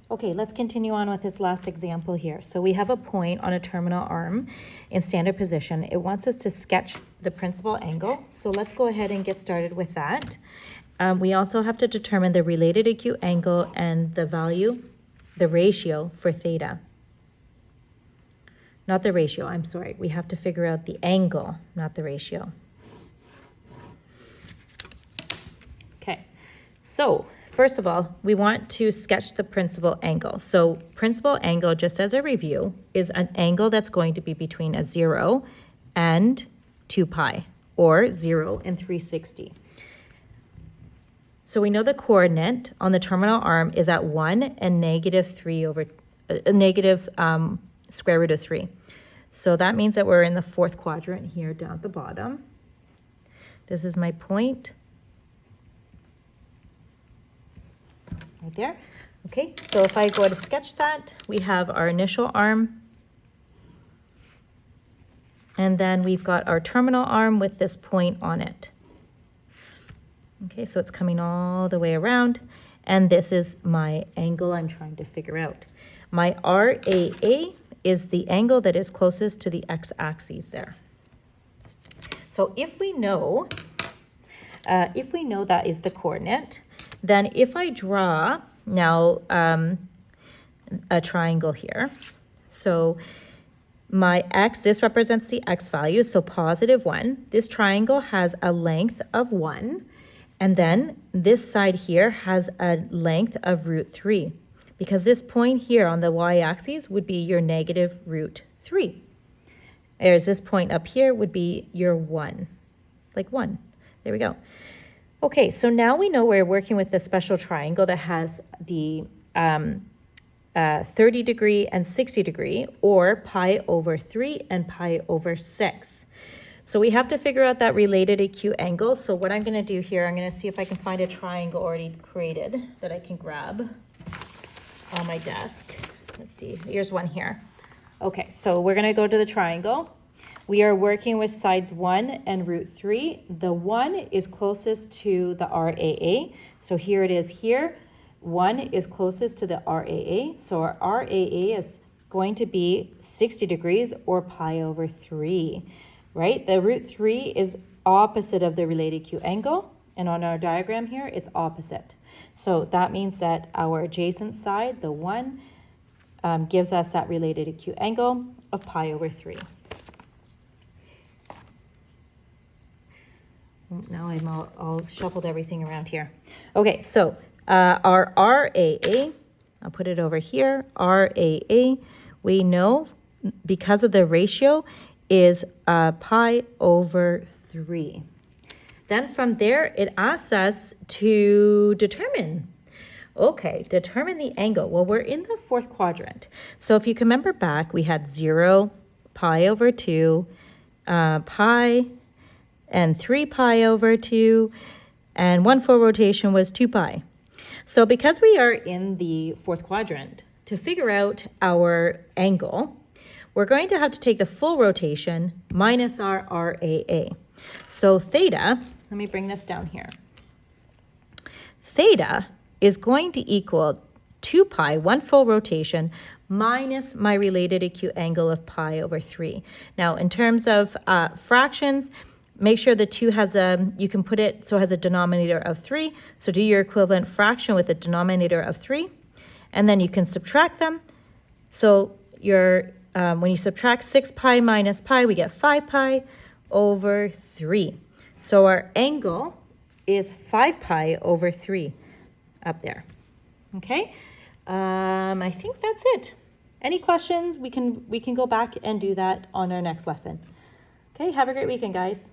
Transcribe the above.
Okay, let's continue on with this last example here. So we have a point on a terminal arm in standard position. It wants us to sketch the principal angle. So let's go ahead and get started with that. We also have to determine the related acute angle and the value, the ratio for theta. Not the ratio, I'm sorry. We have to figure out the angle, not the ratio. Okay, so first of all, we want to sketch the principal angle. So principal angle, just as a review, is an angle that's going to be between a 0 and 2 pi, or 0 and 360. So we know the coordinate on the terminal arm is at 1 and negative square root of 3. So that means that we're in the fourth quadrant here down at the bottom. This is my point. Right there. Okay, so if I go to sketch that, we have our initial arm. And then we've got our terminal arm with this point on it. Okay, so it's coming all the way around. And this is my angle I'm trying to figure out. My RAA is the angle that is closest to the x-axis there. So if we know that is the coordinate, then if I draw now a triangle here, so my x, this represents the x value, so positive 1. This triangle has a length of 1, and then this side here has a length of root 3, because this point here on the y-axis would be your negative root 3. Whereas this point up here would be your 1, like 1. There we go. Okay, so now we know we're working with the special triangle that has the 30 degree and 60 degree, or pi over 3 and pi over 6. So we have to figure out that related acute angle. So what I'm going to do here, I'm going to see if I can find a triangle already created that I can grab on my desk. Let's see, here's one here. Okay, so we're going to go to the triangle. We are working with sides 1 and root 3. The 1 is closest to the RAA. So here it is here. 1 is closest to the RAA. So our RAA is going to be 60 degrees or pi over 3, right? The root 3 is opposite of the related acute angle. And on our diagram here, it's opposite. So that means that our adjacent side, the 1, gives us that related acute angle of pi over 3. Now I'm all shuffled everything around here. Okay, so our RAA, I'll put it over here, RAA, we know because of the ratio is pi over 3. Then from there, it asks us to determine the angle. Well, we're in the fourth quadrant. So if you can remember back, we had 0, pi over 2, pi, and 3 pi over 2, and 1 full rotation was 2 pi. So because we are in the fourth quadrant, to figure out our angle, we're going to have to take the full rotation minus our RAA. So theta, let me bring this down here. Theta is going to equal 2 pi, 1 full rotation, minus my related acute angle of pi over 3. Now, in terms of fractions, make sure the 2 has you can put it so it has a denominator of 3. So do your equivalent fraction with a denominator of 3. And then you can subtract them. So when you subtract 6 pi minus pi, we get 5 pi over 3. So our angle is 5 pi over 3 up there. Okay, I think that's it. Any questions? We can go back and do that on our next lesson. Okay, have a great weekend, guys.